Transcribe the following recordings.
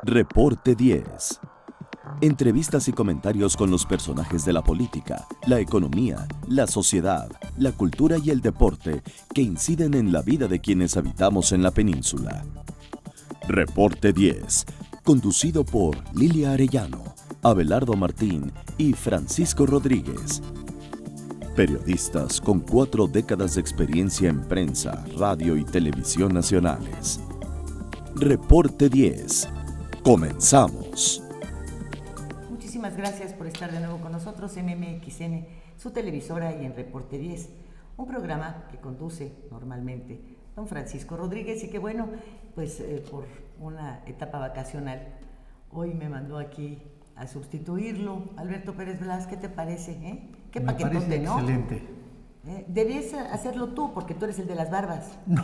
Reporte 10. Entrevistas y comentarios con los personajes de la política, la economía, la sociedad, la cultura y el deporte que inciden en la vida de quienes habitamos en la península. Reporte 10, conducido por Lilia Arellano, Abelardo Martín y Francisco Rodríguez. Periodistas con 4 décadas de experiencia en prensa, radio y televisión nacionales. Reporte 10. Comenzamos. Muchísimas gracias por estar de nuevo con nosotros en MXN, su televisora, y en Reporte 10, un programa que conduce normalmente don Francisco Rodríguez y que, bueno, pues por una etapa vacacional, hoy me mandó aquí a sustituirlo. Alberto Pérez Blas, ¿qué te parece? Qué Me paquetote, parece ¿no? Excelente. Debías hacerlo tú, porque tú eres el de las barbas. No.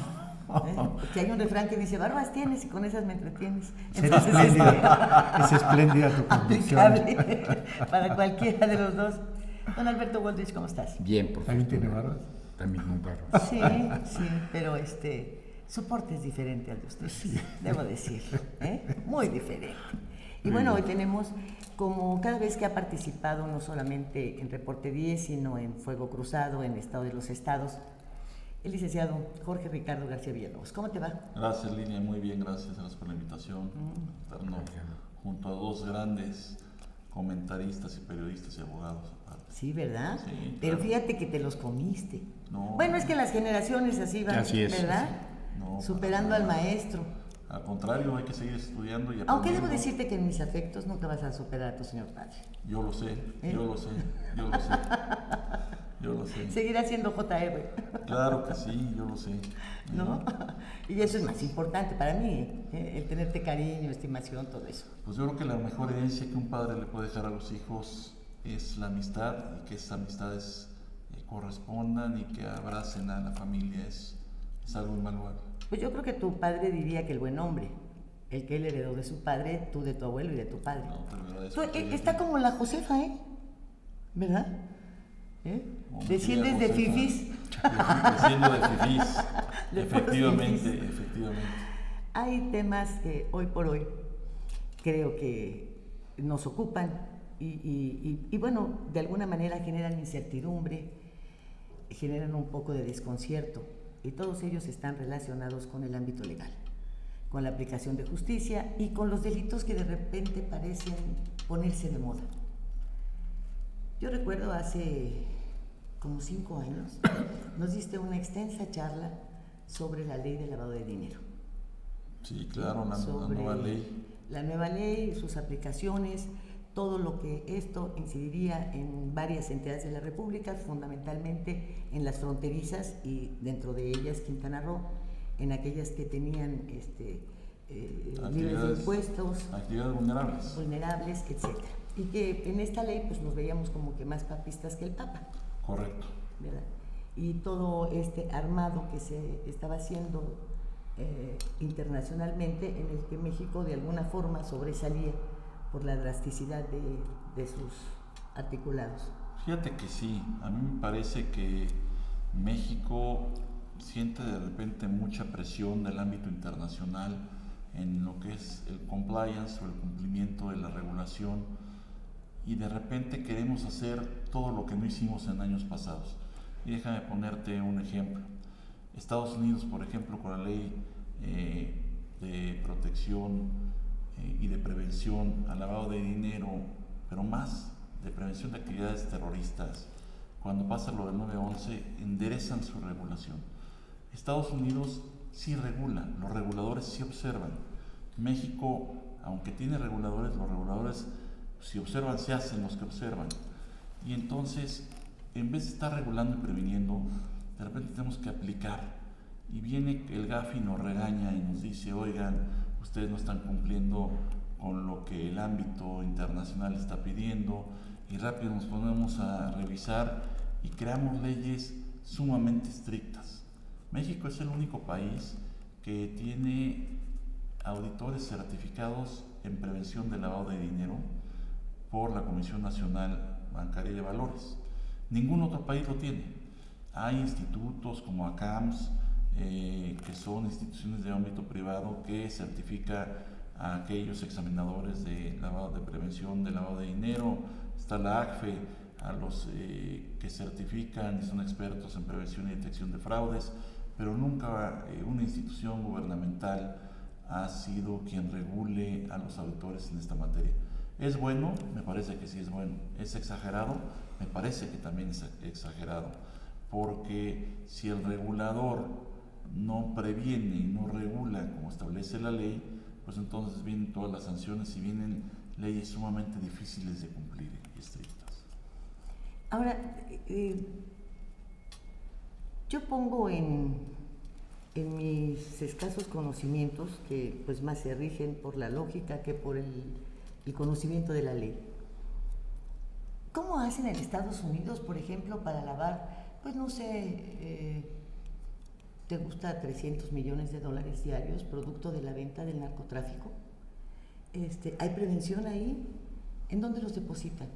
Que hay un refrán que dice, barbas tienes y con esas me entretienes. Será espléndida. Es espléndida tu condición. Aplicable para cualquiera de los dos. Don Alberto Waldrich, ¿cómo estás? Bien, por ¿También fortuna. tiene barbas? También muy barbas. Sí, sí, pero su porte es diferente al de ustedes, sí, debo decirlo, muy diferente. Y bueno, hoy tenemos, como cada vez que ha participado, no solamente en Reporte 10, sino en Fuego Cruzado, en Estado de los Estados, el licenciado Jorge Ricardo García Villalobos. ¿Cómo te va? Gracias, Lilia, muy bien, gracias por la invitación. Estarnos junto a 2 grandes comentaristas y periodistas y abogados aparte. Sí, ¿verdad? Sí, pero claro. fíjate que te los comiste. No, bueno, es que las generaciones así van, Así es, ¿verdad? No, superando al maestro. Al contrario, hay que seguir estudiando y aprendiendo. Aunque debo decirte que en mis afectos nunca vas a superar a tu señor padre. Yo lo sé, yo lo sé, yo lo sé. Yo lo sé. Seguirá siendo JR. Claro que sí, yo lo sé. ¿No? Y eso es más importante para mí, el tenerte cariño, estimación, todo eso. Pues yo creo que la mejor herencia que un padre le puede dejar a los hijos es la amistad, y que esas amistades correspondan y que abracen a la familia es algo invaluable. Pues yo creo que tu padre diría que el buen hombre, el que él heredó de su padre, tú de tu abuelo y de tu padre. No, pero agradezco Tú, que- está como la Josefa, ¿verdad? Como Desciendes quería de Josefa. fifís. Desciendo de fifís. De puros Efectivamente, fifís. efectivamente. Hay temas que hoy por hoy creo que nos ocupan y bueno, de alguna manera generan incertidumbre, generan un poco de desconcierto, y todos ellos están relacionados con el ámbito legal, con la aplicación de justicia y con los delitos que de repente parecen ponerse de moda. Yo recuerdo hace como 5 años nos diste una extensa charla sobre la ley de lavado de dinero. Sí, claro, la Sobre nueva ley. la nueva ley, sus aplicaciones, todo lo que esto incidiría en varias entidades de la República, fundamentalmente en las fronterizas y dentro de ellas Quintana Roo, en aquellas que tenían libres de impuestos, Actividades vulnerables. etc. Y que en esta ley pues nos veíamos como que más papistas que el Papa, Correcto. ¿verdad? Y todo este armado que se estaba haciendo internacionalmente, en el que México de alguna forma sobresalía por la drasticidad de sus articulados. Fíjate que sí, a mí me parece que México siente de repente mucha presión del ámbito internacional en lo que es el compliance o el cumplimiento de la regulación, y de repente queremos hacer todo lo que no hicimos en años pasados. Y déjame ponerte un ejemplo. Estados Unidos, por ejemplo, con la ley de protección y de prevención al lavado de dinero, pero más de prevención de actividades terroristas, cuando pasa lo del 9/11, enderezan su regulación. Estados Unidos sí regula, los reguladores sí observan. México, aunque tiene reguladores, los reguladores, si observan, se hacen los que observan. Y entonces, en vez de estar regulando y previniendo, de repente tenemos que aplicar. Y viene el GAFI, nos regaña y nos dice, oigan, ustedes no están cumpliendo con lo que el ámbito internacional está pidiendo, y rápido nos ponemos a revisar y creamos leyes sumamente estrictas. México es el único país que tiene auditores certificados en prevención del lavado de dinero por la Comisión Nacional Bancaria y de Valores. Ningún otro país lo tiene. Hay institutos como ACAMS, que son instituciones de ámbito privado que certifica a aquellos examinadores de lavado de prevención de lavado de dinero. Está la ACFE, a los que certifican y son expertos en prevención y detección de fraudes, pero nunca una institución gubernamental ha sido quien regule a los auditores en esta materia. ¿Es bueno? Me parece que sí es bueno. ¿Es exagerado? Me parece que también es exagerado, porque si el regulador no previene y no regula como establece la ley, pues entonces vienen todas las sanciones y vienen leyes sumamente difíciles de cumplir y estrictas. Ahora, yo pongo en mis escasos conocimientos, que pues más se rigen por la lógica que por el conocimiento de la ley. ¿Cómo hacen en Estados Unidos, por ejemplo, para lavar, pues no sé, te gusta $300 millones diarios, producto de la venta del narcotráfico? ¿Hay prevención ahí? ¿En dónde los depositan?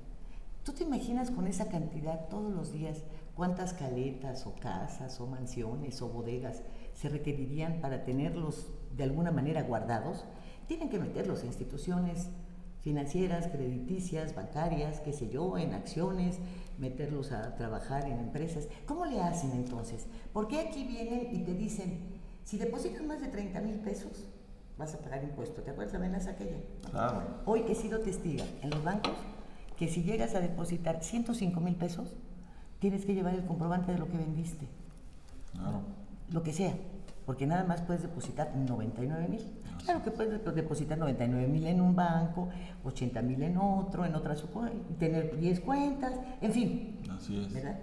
¿Tú te imaginas con esa cantidad todos los días cuántas caletas o casas o mansiones o bodegas se requerirían para tenerlos de alguna manera guardados? Tienen que meterlos en instituciones financieras, crediticias, bancarias, qué sé yo, en acciones, meterlos a trabajar en empresas. ¿Cómo le hacen entonces? ¿Por qué aquí vienen y te dicen, si depositas más de 30 mil pesos, vas a pagar impuesto? ¿Te acuerdas la amenaza aquella? Claro. Hoy he sido testiga en los bancos que si llegas a depositar 105 mil pesos, tienes que llevar el comprobante de lo que vendiste. Claro. Lo que sea, porque nada más puedes depositar 99 mil. Claro que puedes depositar 99 mil en un banco, 80 mil en otro, en otra tener 10 cuentas, en fin. Así es. ¿Verdad?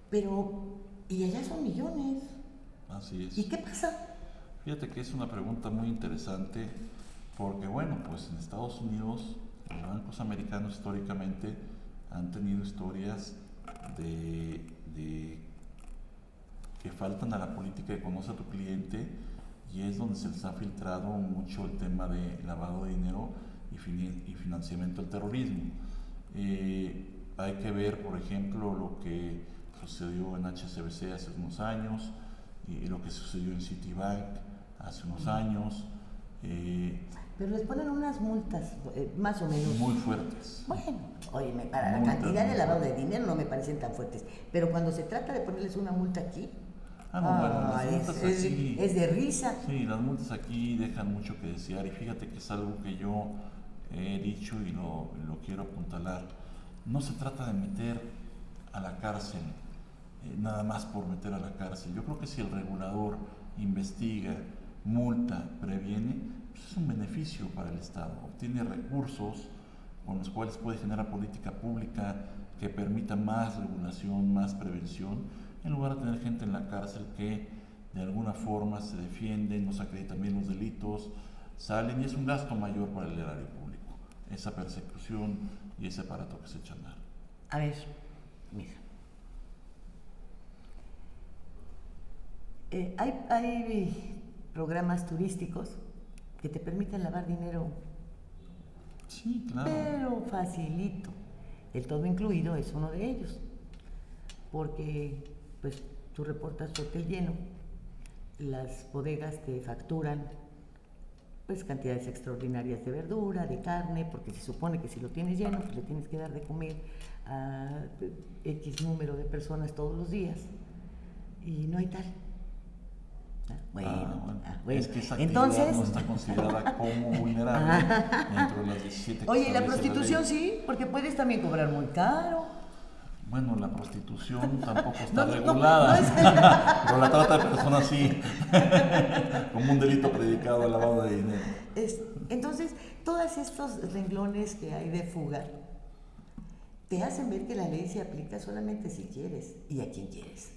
Pero, y allá son millones. Así es. ¿Y qué pasa? Fíjate que es una pregunta muy interesante, porque bueno, pues en Estados Unidos los bancos americanos históricamente han tenido historias de que faltan a la política de conoce a tu cliente, y es donde se les ha filtrado mucho el tema de lavado de dinero y financiamiento del terrorismo. Hay que ver, por ejemplo, lo que sucedió en HSBC hace unos años y lo que sucedió en Citibank hace unos años. Pero les ponen unas multas, más o menos. Muy fuertes. Bueno, oye, para la cantidad de lavado de dinero no me parecen tan fuertes. Pero cuando se trata de ponerles una multa aquí, Bueno, las multas aquí, es de risa. Sí, las multas aquí dejan mucho que desear, y fíjate que es algo que yo he dicho y lo quiero apuntalar. No se trata de meter a la cárcel nada más por meter a la cárcel. Yo creo que si el regulador investiga, multa, previene, pues es un beneficio para el Estado. Obtiene recursos con los cuales puede generar política pública que permita más regulación, más prevención, en lugar de tener gente en la cárcel que de alguna forma se defienden, no se acreditan bien los delitos, salen, y es un gasto mayor para el erario público, esa persecución y ese aparato que se echa a andar. A ver, mira. Hay programas turísticos que te permiten lavar dinero. Sí, claro. Pero facilito. El todo incluido es uno de ellos. Porque, pues, tú reportas tu hotel lleno, las bodegas te facturan, pues, cantidades extraordinarias de verdura, de carne, porque se supone que si lo tienes lleno, pues le tienes que dar de comer a X número de personas todos los días. Y no hay tal. Bueno. Es que esa actividad entonces, no está considerada como vulnerable dentro de las 17 que oye, la establece prostitución ley. sí, porque puedes también cobrar muy caro. Bueno, la prostitución tampoco está No, regulada, no es- pero la trata de personas sí, como un delito predicado al lavado de dinero. Entonces, todos estos renglones que hay de fuga te hacen ver que la ley se aplica solamente si quieres y a quien quieres,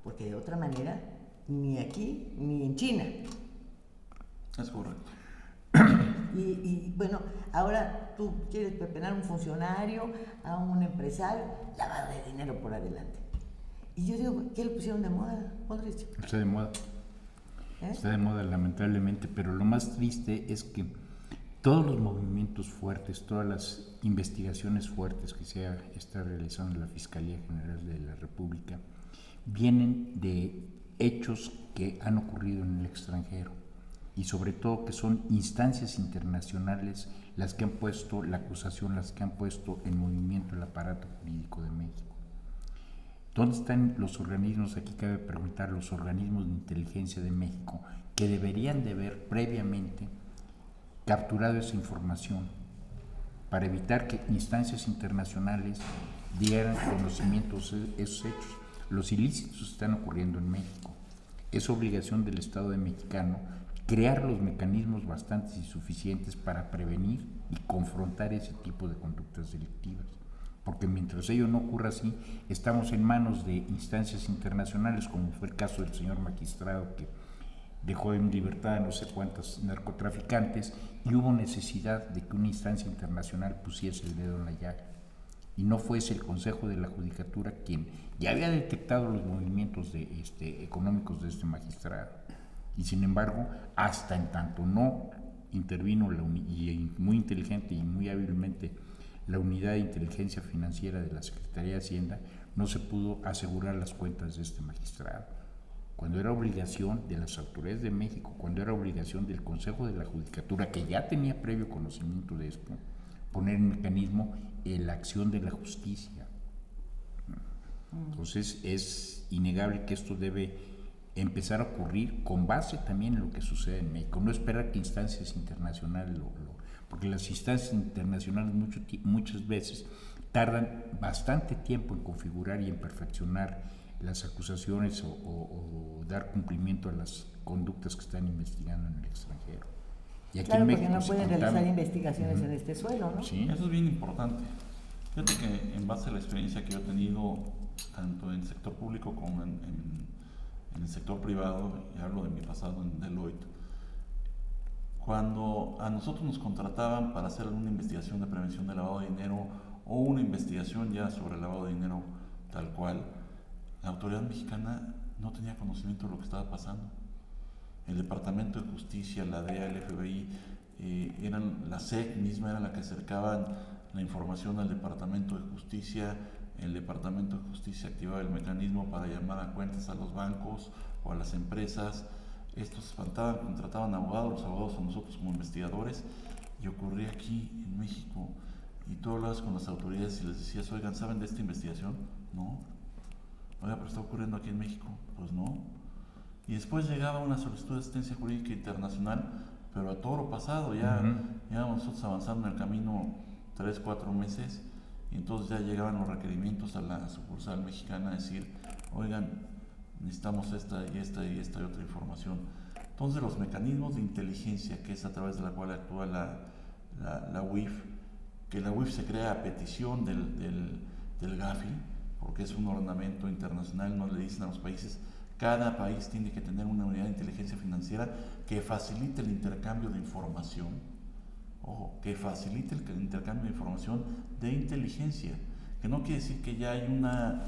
porque de otra manera ni aquí ni en China. Es correcto. Y bueno, ahora tú quieres pepenar a un funcionario, a un empresario, lavado de dinero por adelante. Y yo digo, ¿qué le pusieron de moda, Modric? Está de moda. Está de moda, lamentablemente, pero lo más triste es que todos los movimientos fuertes, todas las investigaciones fuertes que se está realizando la Fiscalía General de la República vienen de hechos que han ocurrido en el extranjero y sobre todo que son instancias internacionales las que han puesto la acusación, las que han puesto en movimiento el aparato jurídico de México. ¿Dónde están los organismos? Aquí cabe preguntar, los organismos de inteligencia de México, que deberían de haber previamente capturado esa información para evitar que instancias internacionales dieran conocimiento de esos hechos. Los ilícitos están ocurriendo en México. Es obligación del Estado mexicano crear los mecanismos bastantes y suficientes para prevenir y confrontar ese tipo de conductas delictivas. Porque mientras ello no ocurra así, estamos en manos de instancias internacionales, como fue el caso del señor magistrado que dejó en libertad a no sé cuántos narcotraficantes, y hubo necesidad de que una instancia internacional pusiese el dedo en la llaga. Y no fuese el Consejo de la Judicatura quien ya había detectado los movimientos económicos de este magistrado. Y sin embargo, hasta en tanto no intervino y muy inteligente y muy hábilmente la Unidad de Inteligencia Financiera de la Secretaría de Hacienda, no se pudo asegurar las cuentas de este magistrado. Cuando era obligación de las autoridades de México, cuando era obligación del Consejo de la Judicatura, que ya tenía previo conocimiento de esto, poner en mecanismo la acción de la justicia. Entonces es innegable que esto debe empezar a ocurrir con base también en lo que sucede en México, no esperar que instancias internacionales porque las instancias internacionales muchas veces tardan bastante tiempo en configurar y en perfeccionar las acusaciones o dar cumplimiento a las conductas que están investigando en el extranjero. Y aquí claro, en México porque no pueden realizar investigaciones en este suelo, ¿no? Sí, eso es bien importante. Fíjate que en base a la experiencia que yo he tenido, tanto en el sector público como en el sector privado, y hablo de mi pasado en Deloitte, cuando a nosotros nos contrataban para hacer una investigación de prevención de lavado de dinero o una investigación ya sobre el lavado de dinero tal cual, la autoridad mexicana no tenía conocimiento de lo que estaba pasando. El Departamento de Justicia, la DEA, el FBI, la SEC misma era la que acercaban la información al Departamento de Justicia. El Departamento de Justicia activaba el mecanismo para llamar a cuentas a los bancos o a las empresas. Estos espantaban, contrataban abogados, los abogados a nosotros como investigadores, y ocurría aquí en México. Y tú hablabas con las autoridades y les decías, oigan, ¿saben de esta investigación? No. Oiga, pero está ocurriendo aquí en México. Pues no. Y después llegaba una solicitud de asistencia jurídica internacional, pero a toro pasado, ya íbamos nosotros avanzando en el camino 3-4 meses, y entonces ya llegaban los requerimientos a la sucursal mexicana a decir, oigan, necesitamos esta y esta y esta y otra información. Entonces los mecanismos de inteligencia, que es a través de la cual actúa la UIF, que la UIF se crea a petición del GAFI, porque es un ordenamiento internacional, nos le dicen a los países, cada país tiene que tener una unidad de inteligencia financiera que facilite el intercambio de información. Ojo, que facilite el intercambio de información de inteligencia, que no quiere decir que ya hay una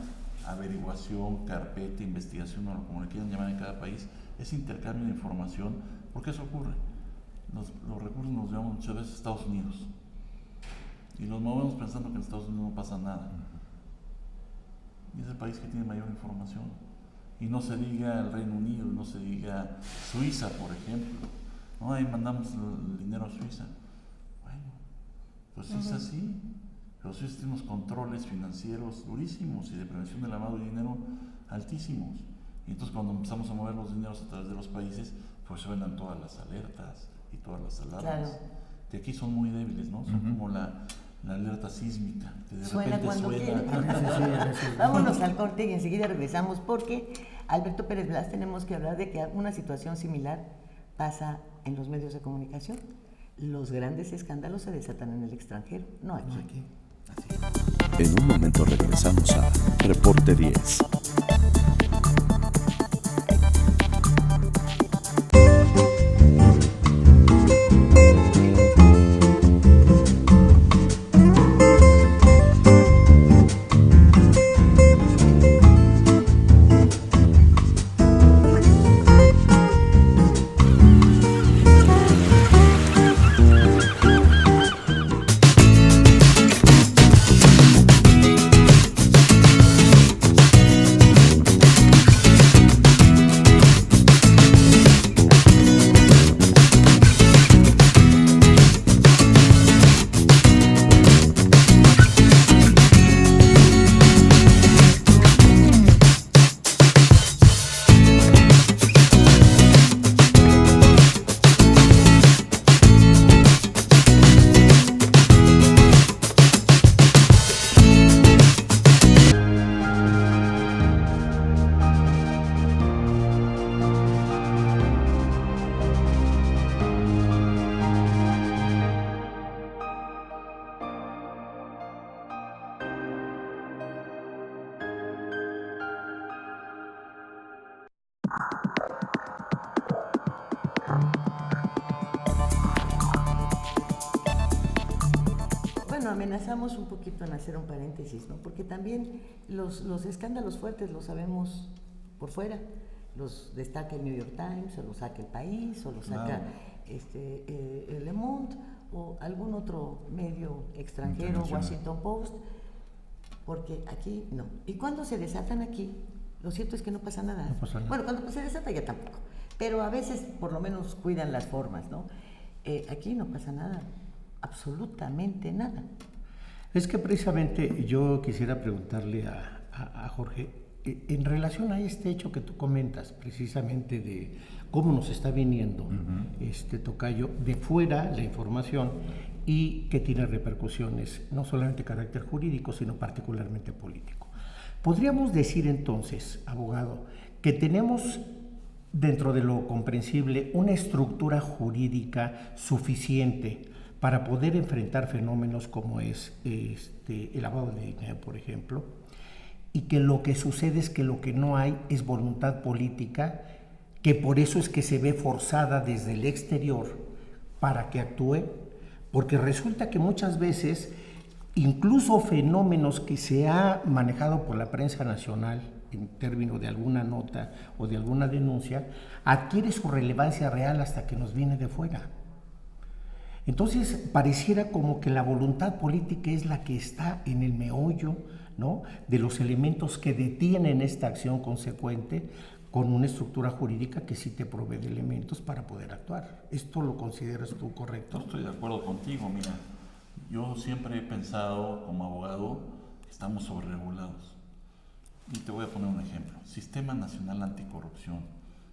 averiguación, carpeta, investigación, o como le quieran llamar en cada país, es intercambio de información, porque eso ocurre. Los recursos nos llevamos muchas veces a Estados Unidos y los movemos pensando que en Estados Unidos no pasa nada, y es el país que tiene mayor información. Y no se diga el Reino Unido, no se diga Suiza, por ejemplo, ¿no? Ahí mandamos el dinero a Suiza. Bueno, pues sí es así, pero Suiza tiene unos controles financieros durísimos y de prevención del lavado de dinero altísimos. Y entonces cuando empezamos a mover los dineros a través de los países, pues suenan todas las alertas y todas las alarmas. Claro. Que aquí son muy débiles, ¿no? Son como la alerta sísmica, que de suena repente cuando suena. Vámonos al corte y enseguida regresamos, porque Alberto Pérez Blas, tenemos que hablar de que una situación similar pasa en los medios de comunicación. Los grandes escándalos se desatan en el extranjero, no aquí. En un momento regresamos a Reporte 10. bueno, amenazamos un poquito en hacer un paréntesis, ¿no? Porque también los escándalos fuertes los sabemos por fuera. Los destaca el New York Times, o los saca El País, o los saca el Le Monde, o algún otro medio extranjero, Washington Post, porque aquí no. Y cuando se desatan aquí, lo cierto es que no pasa nada. No pasa nada. Bueno, cuando se desata ya tampoco, pero a veces por lo menos cuidan las formas, ¿no? Aquí no pasa nada, absolutamente nada. Es que precisamente yo quisiera preguntarle a Jorge, en relación a este hecho que tú comentas, precisamente de cómo nos está viniendo tocayo de fuera la información y que tiene repercusiones no solamente de carácter jurídico, sino particularmente político. Podríamos decir entonces, abogado, que tenemos dentro de lo comprensible una estructura jurídica suficiente para poder enfrentar fenómenos como es el lavado de dinero, por ejemplo, y que lo que sucede es que lo que no hay es voluntad política, que por eso es que se ve forzada desde el exterior para que actúe, porque resulta que muchas veces incluso fenómenos que se ha manejado por la prensa nacional en términos de alguna nota o de alguna denuncia, adquiere su relevancia real hasta que nos viene de fuera. Entonces pareciera como que la voluntad política es la que está en el meollo, ¿no?, de los elementos que detienen esta acción consecuente, con una estructura jurídica que sí te provee de elementos para poder actuar. ¿Esto lo consideras tú correcto? No estoy de acuerdo contigo, mira. Yo siempre he pensado como abogado que estamos sobreregulados. Y te voy a poner un ejemplo. Sistema Nacional Anticorrupción.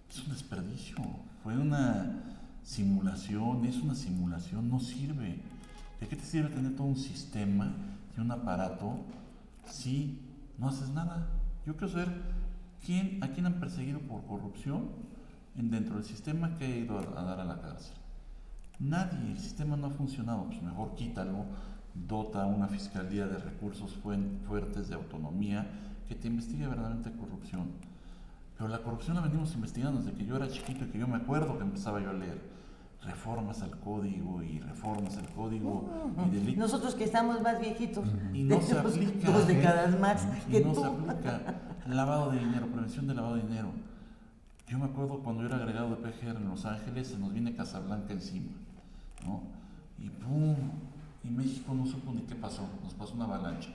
Es un desperdicio. Fue una simulación, es una simulación, no sirve. ¿De qué te sirve tener todo un sistema y un aparato si no haces nada? Yo quiero saber a quién han perseguido por corrupción dentro del sistema que ha ido a dar a la cárcel. Nadie, el sistema no ha funcionado, pues mejor quítalo, dota a una fiscalía de recursos fuertes de autonomía que te investigue verdaderamente corrupción. Pero la corrupción la venimos investigando desde que yo era chiquito y que yo me acuerdo que empezaba yo a leer reformas al código y reformas al código y delitos. Nosotros que estamos más viejitos, Y no se aplica. 2 décadas más que no tú. se aplica. Lavado de dinero, prevención de lavado de dinero. Yo me acuerdo cuando yo era agregado de PGR en Los Ángeles, se nos viene Casablanca encima, ¿no? Y ¡pum! Y México no supo ni qué pasó, nos pasó una avalancha.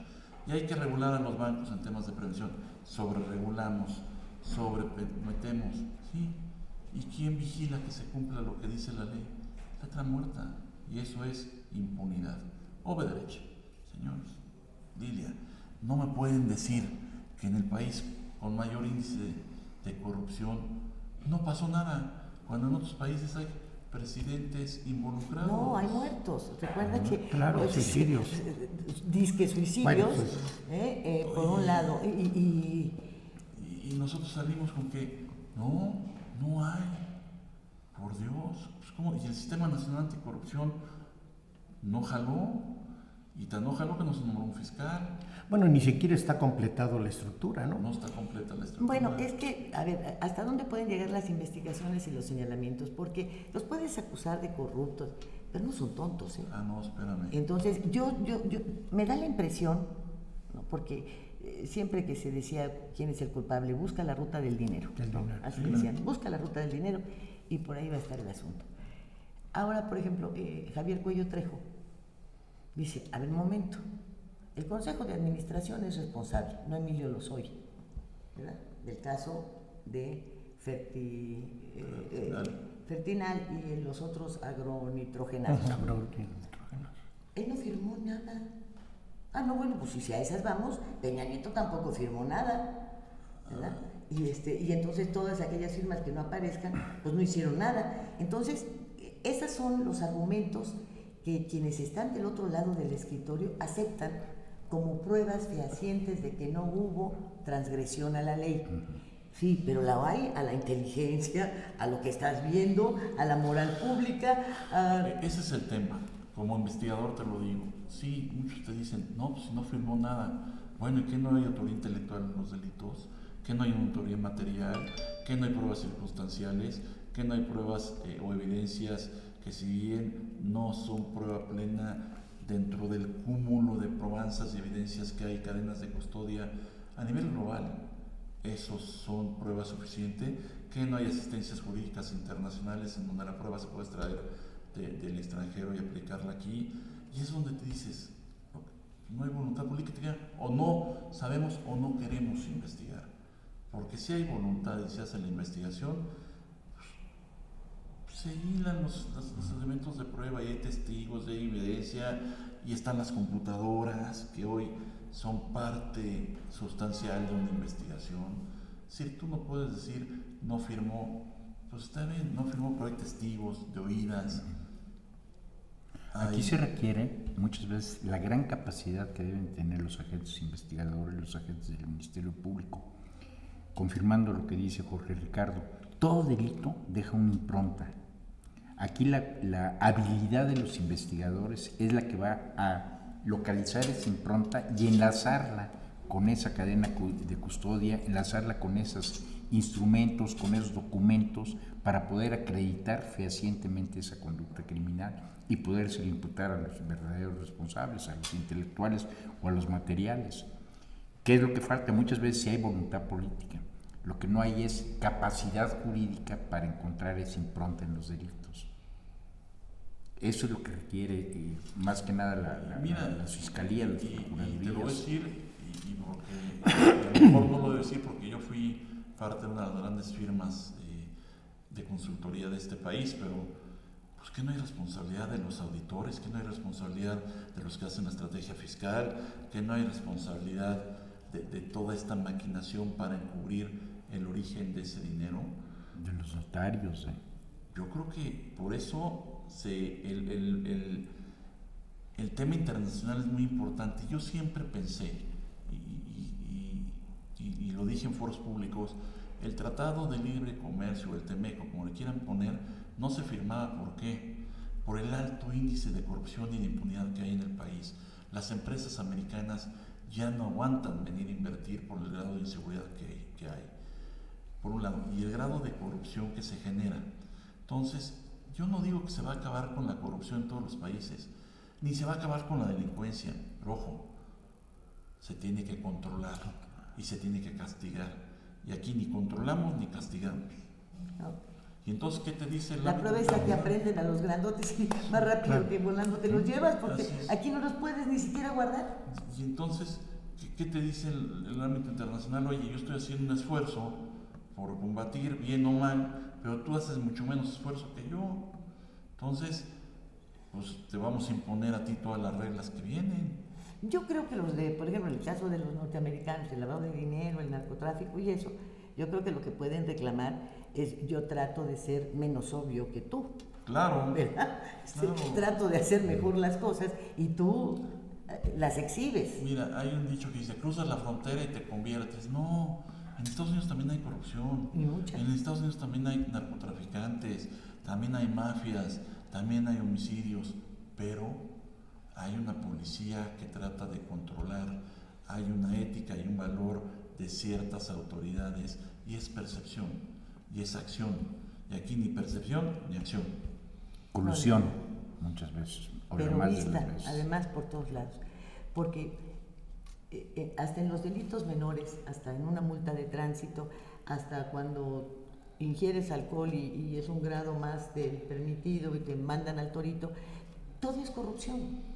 Y hay que regular a los bancos en temas de prevención. Sobreregulamos, sobremetemos, ¿sí? ¿Y quién vigila que se cumpla lo que dice la ley? Letra muerta. Y eso es impunidad. Obederecha. Señores, Lilia, no me pueden decir que en el país con mayor índice de corrupción no pasó nada, cuando en otros países hay presidentes involucrados. No, hay muertos. Recuerda que claro, suicidios. Disque suicidios, Bueno, pues, por un lado, Y nosotros salimos con que no hay, por Dios, pues ¿cómo? Y el Sistema Nacional Anticorrupción no jaló, y tan no jaló que nos nombró un fiscal. Bueno, ni siquiera está completado la estructura, ¿no? No está completa la estructura. bueno, es que, a ver, ¿hasta dónde pueden llegar las investigaciones y los señalamientos? Porque los puedes acusar de corruptos, pero no son tontos, ¿eh? Ah, no, espérame. Entonces, yo me da la impresión, ¿no?, porque siempre que se decía quién es el culpable, busca la ruta del dinero. Del dinero. Así decían, busca la ruta del dinero y por ahí va a estar el asunto. Ahora, por ejemplo, Javier Cuello Trejo dice, a ver, un momento, el Consejo de Administración es responsable, no Emilio Lozoya, ¿verdad?, del caso de Fertinal y los otros agronitrogenados. Él no firmó nada. Ah, no, bueno, pues si a esas vamos, Peña Nieto tampoco firmó nada, ¿verdad? Y entonces todas aquellas firmas que no aparezcan, pues no hicieron nada. Entonces, esos son los argumentos que quienes están del otro lado del escritorio aceptan como pruebas fehacientes de que no hubo transgresión a la ley. Sí, pero la hay a la inteligencia, a lo que estás viendo, a la moral pública. Ese es el tema. Como investigador te lo digo. Sí, muchos te dicen, no, pues no firmó nada. Bueno, ¿y qué no hay autoría intelectual en los delitos? ¿Qué no hay autoría material? ¿Qué no hay pruebas circunstanciales? ¿Qué no hay pruebas o evidencias que, si bien no son prueba plena dentro del cúmulo de probanzas y evidencias que hay, cadenas de custodia a nivel global, esos son pruebas suficientes, que no hay asistencias jurídicas internacionales en donde la prueba se puede extraer del extranjero y aplicarla aquí, y es donde te dices, no hay voluntad política, o no sabemos o no queremos investigar, porque si hay voluntad y se hace la investigación, se hilan los elementos de prueba y hay testigos, hay evidencia y están las computadoras que hoy son parte sustancial de una investigación. Si tú no puedes decir no firmó, pues está bien, no firmó, pero hay testigos de oídas. Aquí se requiere muchas veces la gran capacidad que deben tener los agentes investigadores, los agentes del Ministerio Público, confirmando lo que dice Jorge Ricardo. Todo delito deja una impronta. Aquí la habilidad de los investigadores es la que va a localizar esa impronta y enlazarla con esa cadena de custodia, enlazarla con esos instrumentos, con esos documentos, para poder acreditar fehacientemente esa conducta criminal y podérselo imputar a los verdaderos responsables, a los intelectuales o a los materiales. ¿Qué es lo que falta? Muchas veces sí hay voluntad política. Lo que no hay es capacidad jurídica para encontrar esa impronta en los delitos. Eso es lo que requiere más que nada la Fiscalía, las Procuradurías. Y te lo voy a decir, y porque a lo mejor no lo debo decir porque yo fui parte de una de las grandes firmas de consultoría de este país, pero pues que no hay responsabilidad de los auditores, que no hay responsabilidad de los que hacen la estrategia fiscal, que no hay responsabilidad de toda esta maquinación para encubrir el origen de ese dinero. De los notarios. Yo creo que por eso el tema internacional es muy importante. Yo siempre pensé, y lo dije en foros públicos, el Tratado de Libre Comercio, el TEMEC, como le quieran poner, no se firmaba. ¿Por qué? Por el alto índice de corrupción y de impunidad que hay en el país. Las empresas americanas ya no aguantan venir a invertir por el grado de inseguridad que hay, por un lado, y el grado de corrupción que se genera. Entonces, yo no digo que se va a acabar con la corrupción en todos los países, ni se va a acabar con la delincuencia, pero ojo, se tiene que controlar y se tiene que castigar. Y aquí ni controlamos ni castigamos. No. Y entonces, ¿qué te dice la prueba es que aprenden a los grandotes y más rápido, claro, que volando te los llevas, porque aquí no los puedes ni siquiera guardar. Y entonces, ¿qué te dice el ámbito internacional? Oye, yo estoy haciendo un esfuerzo por combatir, bien o mal, pero tú haces mucho menos esfuerzo que yo. Entonces, pues te vamos a imponer a ti todas las reglas que vienen. Yo creo que por ejemplo, en el caso de los norteamericanos, el lavado de dinero, el narcotráfico y eso, yo creo que lo que pueden reclamar es: yo trato de ser menos obvio que tú. Claro. ¿Verdad? Claro. Trato de hacer mejor las cosas y tú las exhibes. Mira, hay un dicho que dice: cruzas la frontera y te conviertes. No, en Estados Unidos también hay corrupción. Y mucha. En Estados Unidos también hay narcotraficantes, también hay mafias, también hay homicidios, pero hay una policía que trata de controlar, hay una ética y un valor de ciertas autoridades, y es percepción, y es acción, y aquí ni percepción ni acción. Colusión, muchas veces, o pero más vista, de las veces. además por todos lados, porque hasta en los delitos menores, hasta en una multa de tránsito, hasta cuando ingieres alcohol y es un grado más del permitido y te mandan al torito, todo es corrupción.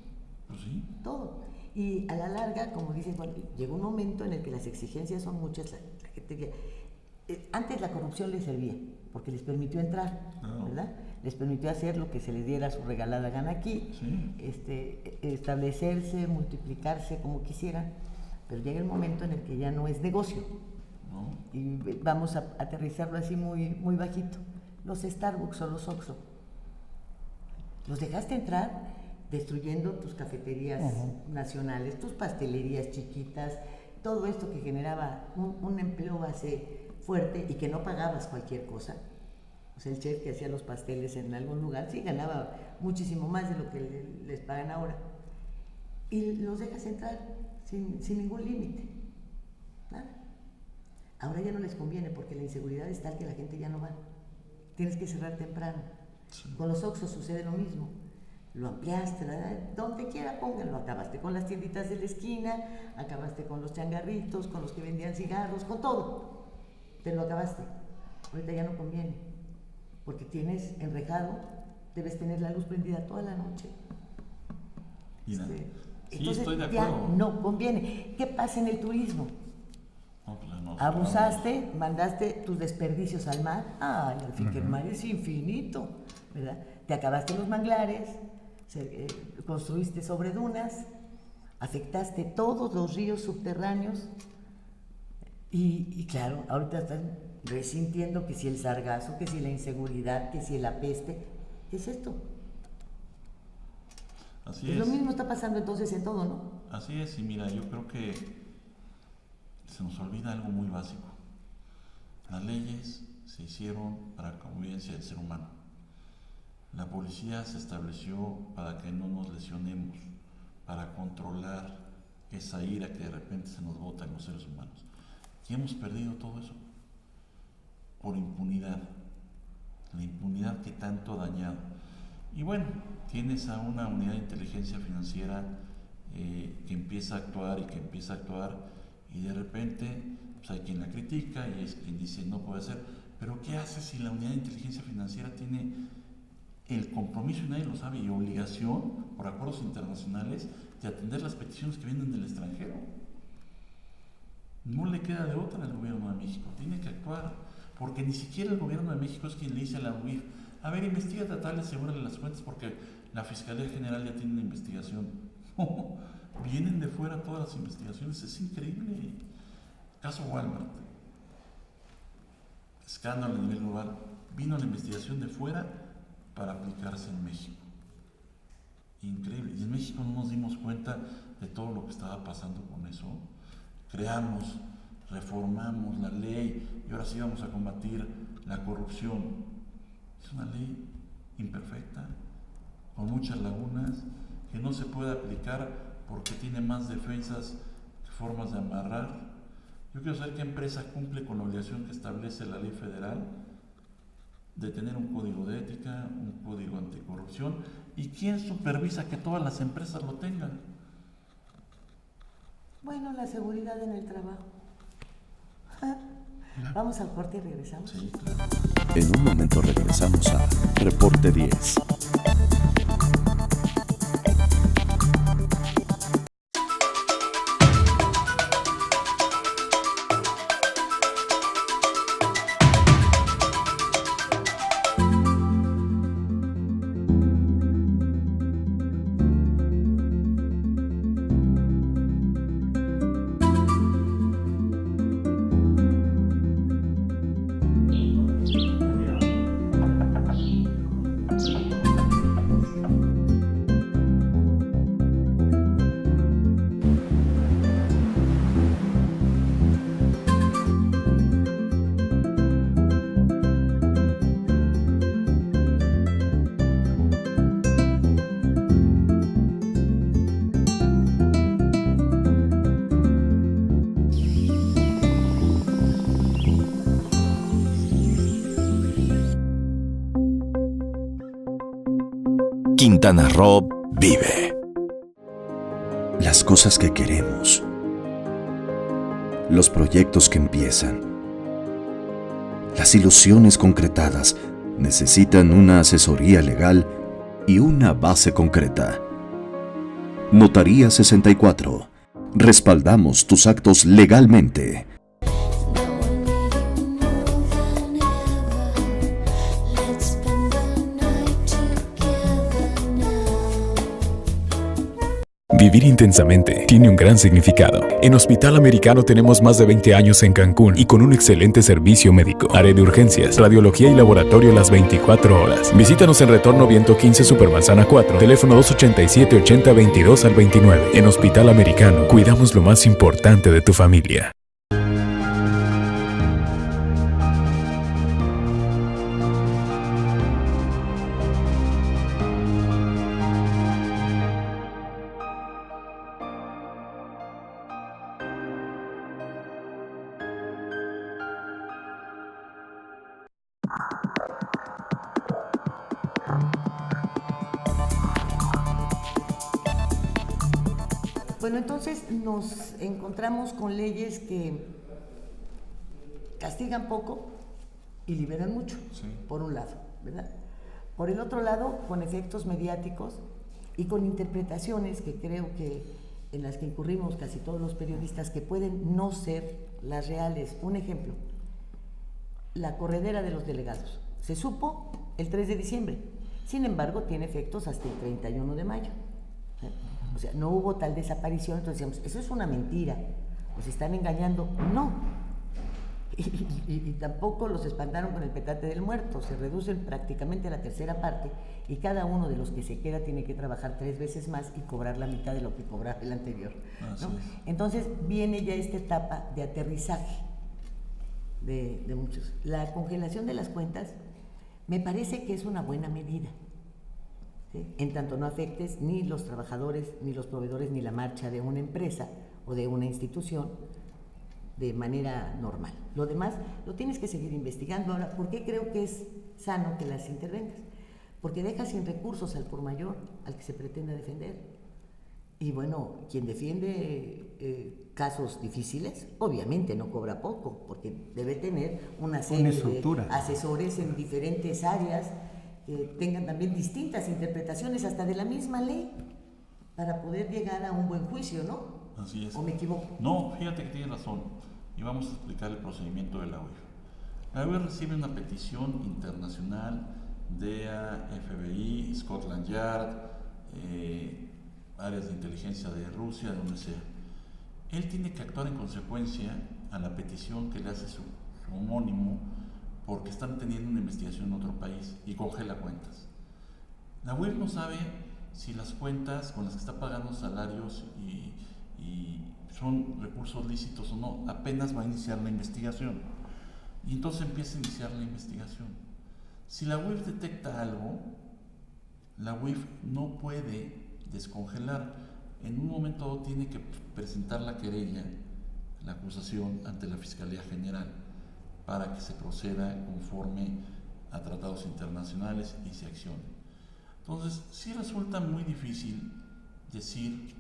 Pues sí. Todo. Y a la larga, como dices, bueno, llegó un momento en el que las exigencias son muchas. La gente antes la corrupción les servía, porque les permitió entrar, ¿verdad? Les permitió hacer lo que se les diera su regalada gana aquí, sí, establecerse, multiplicarse como quisieran, pero llega el momento en el que ya no es negocio. ¿No? Y vamos a aterrizarlo así muy, muy bajito. Los Starbucks o los Oxxo, los dejaste entrar destruyendo tus cafeterías nacionales, tus pastelerías chiquitas, todo esto que generaba un empleo base fuerte y que no pagabas cualquier cosa. O sea, el chef que hacía los pasteles en algún lugar sí ganaba muchísimo más de lo que les pagan ahora. Y los dejas entrar sin ningún límite. Nada. Ahora ya no les conviene porque la inseguridad es tal que la gente ya no va. Tienes que cerrar temprano. Sí. Con los Oxxos sucede lo mismo. lo ampliaste, donde quiera pónganlo. Acabaste con las tienditas de la esquina, acabaste con los changarritos, con los que vendían cigarros, con todo. Te lo acabaste. Ahorita ya no conviene, porque tienes enrejado, debes tener la luz prendida toda la noche. Mira, sí, entonces estoy de ya acuerdo. no conviene. ¿Qué pasa en el turismo? No, Abusaste, mandaste tus desperdicios al mar. Ay, al fin que el mar es infinito, ¿verdad? Te acabaste los manglares, construiste sobre dunas, afectaste todos los ríos subterráneos y claro, ahorita están resintiendo que si el sargazo, que si la inseguridad, que si la peste. ¿Qué es esto? Así es. Lo mismo está pasando entonces en todo, ¿no? Así es, y mira, yo creo que se nos olvida algo muy básico. Las leyes se hicieron para la convivencia del ser humano. La policía se estableció para que no nos lesionemos, para controlar esa ira que de repente se nos bota en los seres humanos. Y hemos perdido todo eso por impunidad, la impunidad que tanto ha dañado. Y bueno, tienes a una unidad de inteligencia financiera que empieza a actuar y de repente pues hay quien la critica y es quien dice no puede ser, pero ¿qué hace si la unidad de inteligencia financiera tiene el compromiso, y nadie lo sabe, y obligación por acuerdos internacionales de atender las peticiones que vienen del extranjero? No le queda de otra al gobierno de México, tiene que actuar, porque ni siquiera el gobierno de México es quien le dice a la UIF, a ver, investiga tal, asegúrale las cuentas porque la Fiscalía General ya tiene una investigación. No, vienen de fuera todas las investigaciones, es increíble. Caso Walmart, escándalo a nivel global, vino la investigación de fuera para aplicarse en México. Increíble. Y en México no nos dimos cuenta de todo lo que estaba pasando con eso. Creamos, reformamos la ley y ahora sí vamos a combatir la corrupción. Es una ley imperfecta, con muchas lagunas, que no se puede aplicar porque tiene más defensas que formas de amarrar. Yo quiero saber qué empresa cumple con la obligación que establece la ley federal de tener un código de ética, un código anticorrupción, y quién supervisa que todas las empresas lo tengan. Bueno, la seguridad en el trabajo. Vamos al corte y regresamos. Sí, claro. En un momento regresamos a Reporte 10. Quintana Roo vive. Las cosas que queremos. Los proyectos que empiezan. Las ilusiones concretadas necesitan una asesoría legal y una base concreta. Notaría 64. Respaldamos tus actos legalmente. Vivir intensamente tiene un gran significado. En Hospital Americano tenemos más de 20 años en Cancún y con un excelente servicio médico. Área de urgencias, radiología y laboratorio las 24 horas. Visítanos en Retorno Viento 15 Supermanzana 4, teléfono 287-8022 al 29. En Hospital Americano, cuidamos lo más importante de tu familia. Bueno, entonces nos encontramos con leyes que castigan poco y liberan mucho, Sí. por un lado, ¿verdad? Por el otro lado, con efectos mediáticos y con interpretaciones que creo que en las que incurrimos casi todos los periodistas, que pueden no ser las reales. Un ejemplo, la corredera de los delegados. Se supo el 3 de diciembre, sin embargo tiene efectos hasta el 31 de mayo. O sea, no hubo tal desaparición, entonces decíamos, eso es una mentira, nos están engañando. No. Y tampoco los espantaron con el petate del muerto, se reducen prácticamente a la tercera parte y cada uno de los que se queda tiene que trabajar 3 veces más y cobrar la mitad de lo que cobraba el anterior, ¿no? Entonces viene ya esta etapa de aterrizaje de muchos. La congelación de las cuentas me parece que es una buena medida, ¿sí? En tanto no afectes ni los trabajadores, ni los proveedores, ni la marcha de una empresa o de una institución de manera normal. Lo demás lo tienes que seguir investigando. Ahora, ¿por qué creo que es sano que las intervengas? Porque deja sin recursos al por mayor al que se pretende defender. Y bueno, quien defiende casos difíciles, obviamente no cobra poco, porque debe tener una serie de asesores en diferentes áreas que tengan también distintas interpretaciones hasta de la misma ley para poder llegar a un buen juicio, ¿no? Así es. ¿O me equivoco? No, fíjate que tienes razón. Y vamos a explicar el procedimiento de la UIF. La UIF recibe una petición internacional, DEA, FBI, Scotland Yard, áreas de inteligencia de Rusia, de donde sea. Él tiene que actuar en consecuencia a la petición que le hace su homónimo porque están teniendo una investigación en otro país y congela cuentas. La UIF no sabe si las cuentas con las que está pagando salarios y son recursos lícitos o no, apenas va a iniciar la investigación. Y entonces empieza a iniciar la investigación. Si la UIF detecta algo, la UIF no puede descongelar. En un momento dado tiene que presentar la querella, la acusación ante la Fiscalía General para que se proceda conforme a tratados internacionales y se accione. Entonces, sí resulta muy difícil decir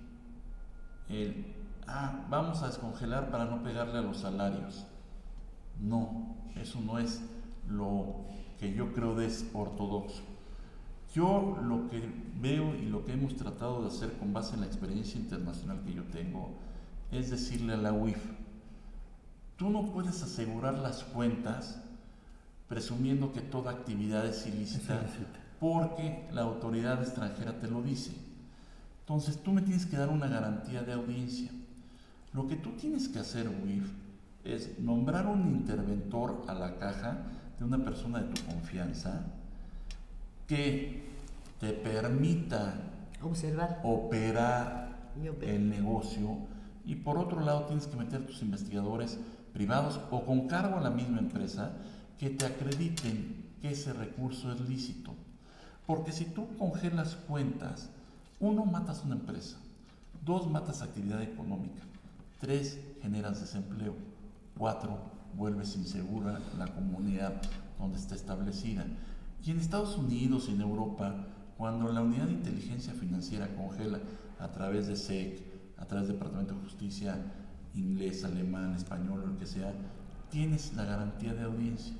vamos a descongelar para no pegarle a los salarios. No, eso no es lo que yo creo que es ortodoxo. Yo lo que veo y lo que hemos tratado de hacer con base en la experiencia internacional que yo tengo es decirle a la UIF, tú no puedes asegurar las cuentas presumiendo que toda actividad es ilícita porque la autoridad extranjera te lo dice. Entonces tú me tienes que dar una garantía de audiencia. Lo que tú tienes que hacer, UIF, es nombrar un interventor a la caja de una persona de tu confianza que te permita observar, operar el negocio, y por otro lado tienes que meter tus investigadores privados o con cargo a la misma empresa que te acrediten que ese recurso es lícito. Porque si tú congelas cuentas, 1, matas una empresa, 2, matas actividad económica, 3, generas desempleo, 4, vuelves insegura la comunidad donde está establecida. Y en Estados Unidos y en Europa, cuando la Unidad de Inteligencia Financiera congela a través de SEC, a través del Departamento de Justicia inglés, alemán, español, lo que sea, tienes la garantía de audiencia.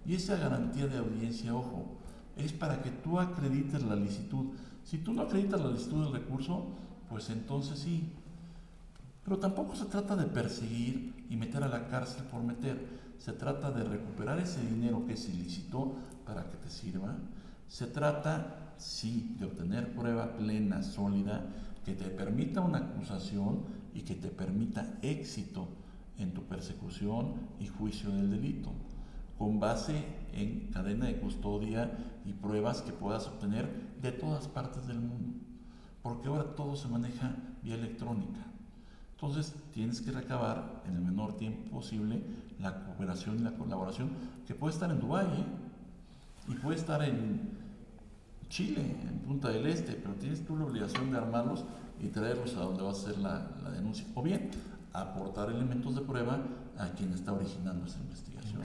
Y esa garantía de audiencia, ojo, es para que tú acredites la licitud. Si tú no acreditas la licitud del recurso, pues entonces sí. Pero tampoco se trata de perseguir y meter a la cárcel por meter. Se trata de recuperar ese dinero que es ilícito para que te sirva. Se trata, sí, de obtener prueba plena, sólida, que te permita una acusación y que te permita éxito en tu persecución y juicio del delito, con base en cadena de custodia y pruebas que puedas obtener de todas partes del mundo, porque ahora todo se maneja vía electrónica. Entonces tienes que recabar en el menor tiempo posible la cooperación y la colaboración, que puede estar en Dubái, y puede estar en Chile, en Punta del Este, pero tienes tú la obligación de armarlos y traerlos a donde va a ser la denuncia, o bien aportar elementos de prueba a quien está originando esa investigación.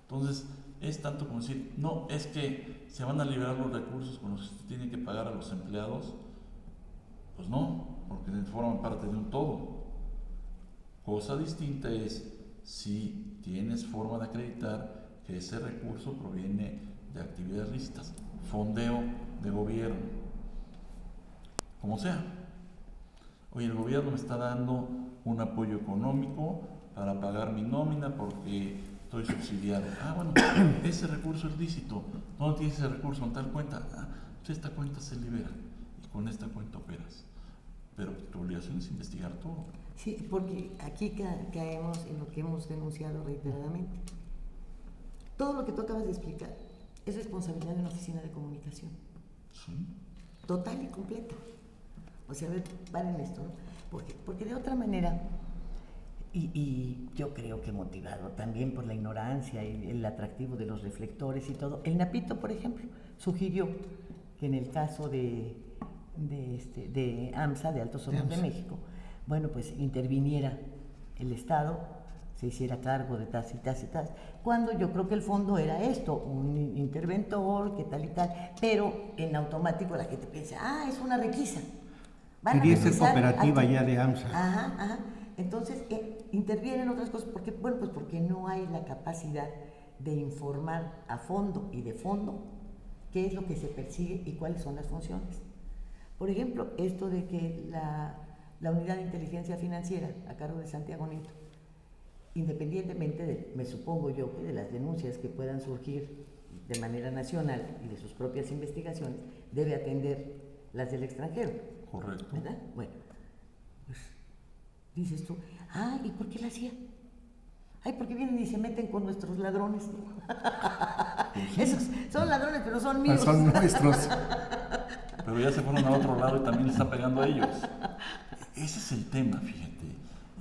Entonces es tanto como decir, no, es que se van a liberar los recursos con los que se tiene que pagar a los empleados. Pues no, porque forman parte de un todo. Cosa distinta es si tienes forma de acreditar que ese recurso proviene de actividades lícitas, fondeo de gobierno, como sea. Oye, el gobierno me está dando un apoyo económico para pagar mi nómina porque estoy subsidiado. Bueno, ese recurso es lícito. ¿Dónde tienes ese recurso? En tal cuenta. Pues esta cuenta se libera y con esta cuenta operas. Pero tu obligación es investigar todo. Sí, porque aquí caemos en lo que hemos denunciado reiteradamente. Todo lo que tú acabas de explicar es responsabilidad de una oficina de comunicación. Sí. Total y completa. O sea, a ver, paren esto, ¿no? Porque de otra manera, y yo creo que motivado también por la ignorancia y el atractivo de los reflectores y todo, el Napito, por ejemplo, sugirió que en el caso de AMSA, de Altos Hornos de México, bueno, pues interviniera el Estado, se hiciera cargo de tas y tas y tas, cuando yo creo que el fondo era esto, un interventor, que tal y tal, pero en automático la gente piensa, es una requisa. Quería ser cooperativa ya de AMSA. Ajá. Entonces, intervienen otras cosas, porque no hay la capacidad de informar a fondo y de fondo qué es lo que se persigue y cuáles son las funciones. Por ejemplo, esto de que la unidad de inteligencia financiera a cargo de Santiago Nieto, independientemente me supongo yo, de las denuncias que puedan surgir de manera nacional y de sus propias investigaciones, debe atender las del extranjero. Correcto. ¿Verdad? Bueno, pues dices tú, ¿y por qué la hacía? Porque vienen y se meten con nuestros ladrones. Esos son ladrones, pero son míos. Son nuestros. Pero ya se fueron al otro lado y también le está pegando a ellos. Ese es el tema, fíjate.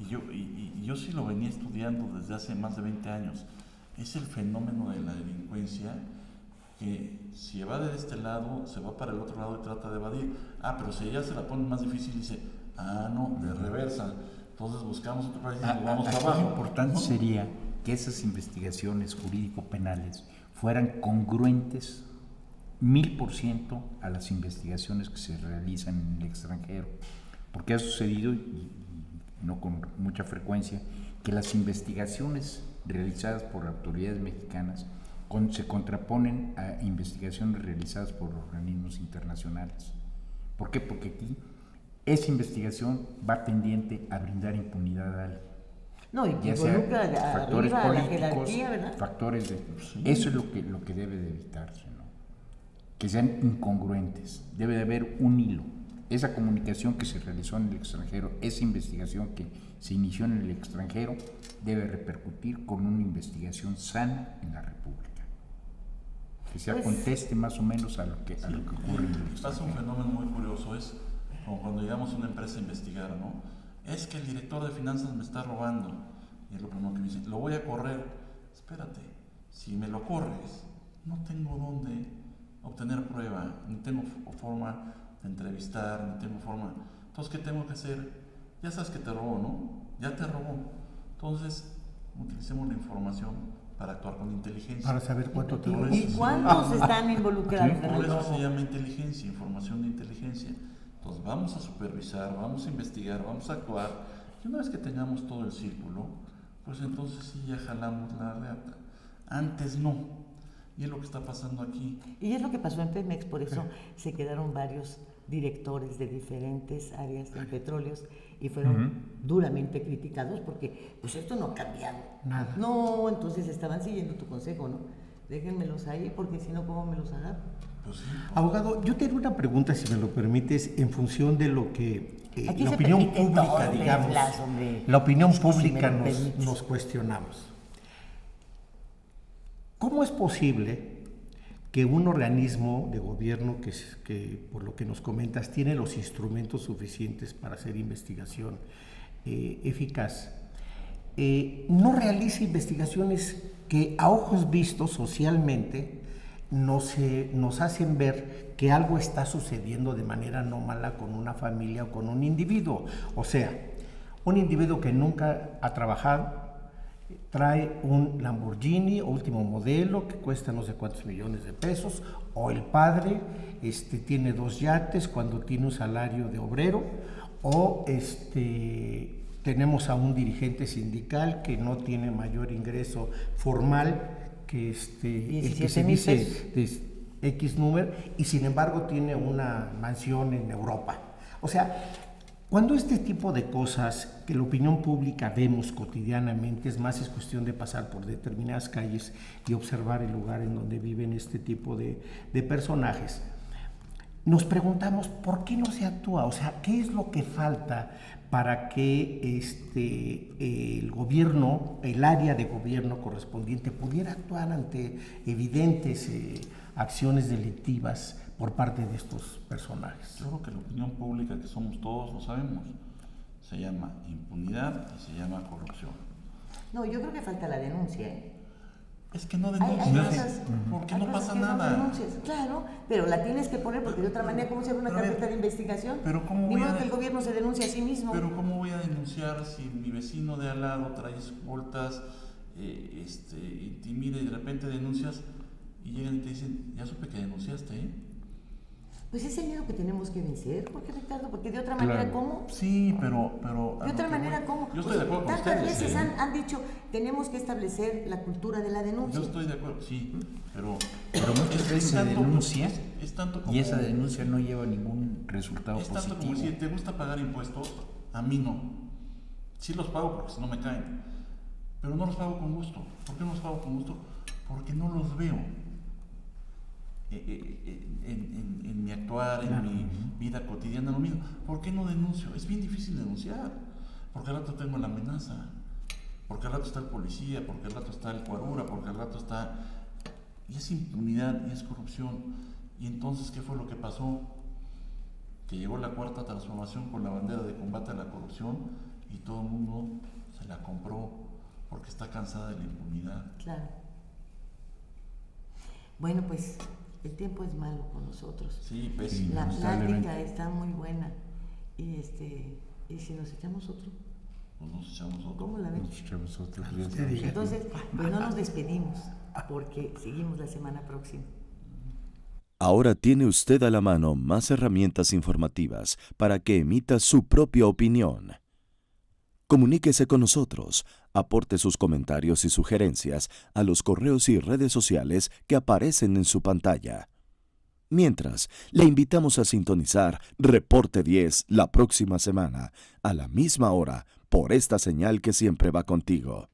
Y yo sí lo venía estudiando desde hace más de 20 años. Es el fenómeno de la delincuencia que si evade de este lado, se va para el otro lado y trata de evadir. Pero si ya se la pone más difícil, dice, no, de reversa. Entonces buscamos otro país y nos vamos para abajo. Lo importante sería que esas investigaciones jurídico-penales fueran congruentes 1000% a las investigaciones que se realizan en el extranjero. Porque ha sucedido, y no con mucha frecuencia, que las investigaciones realizadas por autoridades mexicanas se contraponen a investigaciones realizadas por organismos internacionales. ¿Por qué? Porque aquí esa investigación va tendiente a brindar impunidad a alguien. No, y que involucra factores arriba políticos, la jerarquía, ¿verdad? factores de... Eso es lo que debe de evitarse, ¿no? Que sean incongruentes. Debe de haber un hilo. Esa comunicación que se realizó en el extranjero, esa investigación que se inició en el extranjero, debe repercutir con una investigación sana en la República. Que se conteste más o menos a lo que ocurre en el extranjero. Pasa un fenómeno muy curioso, es como cuando llegamos a una empresa a investigar, ¿no? Es que el director de finanzas me está robando. Y es lo primero que me dicen, lo voy a correr. Espérate, si me lo corres, no tengo dónde obtener prueba, ni tengo forma de entrevistar, ni tengo forma. Entonces, ¿qué tengo que hacer? Ya sabes que te robó, ¿no? Ya te robó. Entonces, utilicemos la información para actuar con inteligencia. Para saber cuánto te robó. ¿Y cuántos están involucrados en Por el eso robo? se llama inteligencia, información de inteligencia. Entonces vamos a supervisar, vamos a investigar, vamos a actuar. Y una vez que tengamos todo el círculo, pues entonces sí ya jalamos la reata. Antes no. Y es lo que está pasando aquí. Y es lo que pasó en Pemex, por eso se quedaron varios directores de diferentes áreas en petróleos y fueron duramente criticados porque pues esto no ha cambiado. Nada. No, entonces estaban siguiendo tu consejo, ¿no? Déjenmelos ahí porque si no, ¿cómo me los agarro? Pues sí. Abogado, yo tengo una pregunta, si me lo permites, en función de lo que Aquí la se opinión permite pública, todo, digamos, Blas, hombre. la opinión Es que si pública me lo permites. nos cuestionamos. ¿Cómo es posible que un organismo de gobierno que por lo que nos comentas tiene los instrumentos suficientes para hacer investigación eficaz, no realice investigaciones que a ojos vistos socialmente nos hacen ver que algo está sucediendo de manera anómala con una familia o con un individuo? O sea, un individuo que nunca ha trabajado, trae un Lamborghini último modelo que cuesta no sé cuántos millones de pesos, o el padre tiene 2 yates cuando tiene un salario de obrero, o tenemos a un dirigente sindical que no tiene mayor ingreso formal que el que se dice de X número, y sin embargo tiene una mansión en Europa. O sea, cuando este tipo de cosas que la opinión pública vemos cotidianamente, es cuestión de pasar por determinadas calles y observar el lugar en donde viven este tipo de personajes, nos preguntamos por qué no se actúa, o sea, qué es lo que falta para que el gobierno, el área de gobierno correspondiente pudiera actuar ante evidentes acciones delictivas por parte de estos personajes. Yo creo que la opinión pública, que somos todos, lo sabemos. Se llama impunidad y se llama corrupción. No, yo creo que falta la denuncia, ¿eh? Es que no Hay denuncias, cosas, porque hay no cosas pasa que no nada. denuncias, claro, pero la tienes que poner, porque de otra manera, ¿cómo se abre una Pero a ver, carpeta de investigación? pero ¿cómo Ni voy modo a- que el gobierno se denuncie a sí mismo. Pero ¿cómo voy a denunciar si mi vecino de al lado trae escoltas, intimida, y de repente denuncias y llegan y te dicen, ya supe que denunciaste, ¿eh? Pues es el miedo que tenemos que vencer, porque Ricardo, porque de otra manera, ¿cómo? Sí, pero De otra manera, ¿cómo? Yo estoy de acuerdo con Tantas ustedes. veces han dicho, tenemos que establecer la cultura de la denuncia. Yo estoy de acuerdo, sí, pero muchas veces se denuncia es tanto como, y esa denuncia no lleva ningún resultado es tanto positivo. como si te gusta pagar impuestos, a mí no. Sí los pago porque si no me caen, pero no los pago con gusto. ¿Por qué no los pago con gusto? Porque no los veo en mi actuar, en mi vida cotidiana, lo mismo. ¿Por qué no denuncio? Es bien difícil denunciar, porque al rato tengo la amenaza, porque al rato está el policía, porque al rato está el cuarura, porque al rato está... Y es impunidad y es corrupción. Y entonces, ¿qué fue lo que pasó? Que llegó la cuarta transformación con la bandera de combate a la corrupción y todo el mundo se la compró porque está cansada de la impunidad. Claro. Bueno, pues el tiempo es malo con nosotros. Sí, pésimo. La lamentablemente. plática está muy buena. Y si nos echamos otro, Pues nos echamos otro. ¿cómo la ven? Nos echamos otros días. Entonces, pues no nos despedimos, porque seguimos la semana próxima. Ahora tiene usted a la mano más herramientas informativas para que emita su propia opinión. Comuníquese con nosotros, aporte sus comentarios y sugerencias a los correos y redes sociales que aparecen en su pantalla. Mientras, le invitamos a sintonizar Reporte 10 la próxima semana, a la misma hora, por esta señal que siempre va contigo.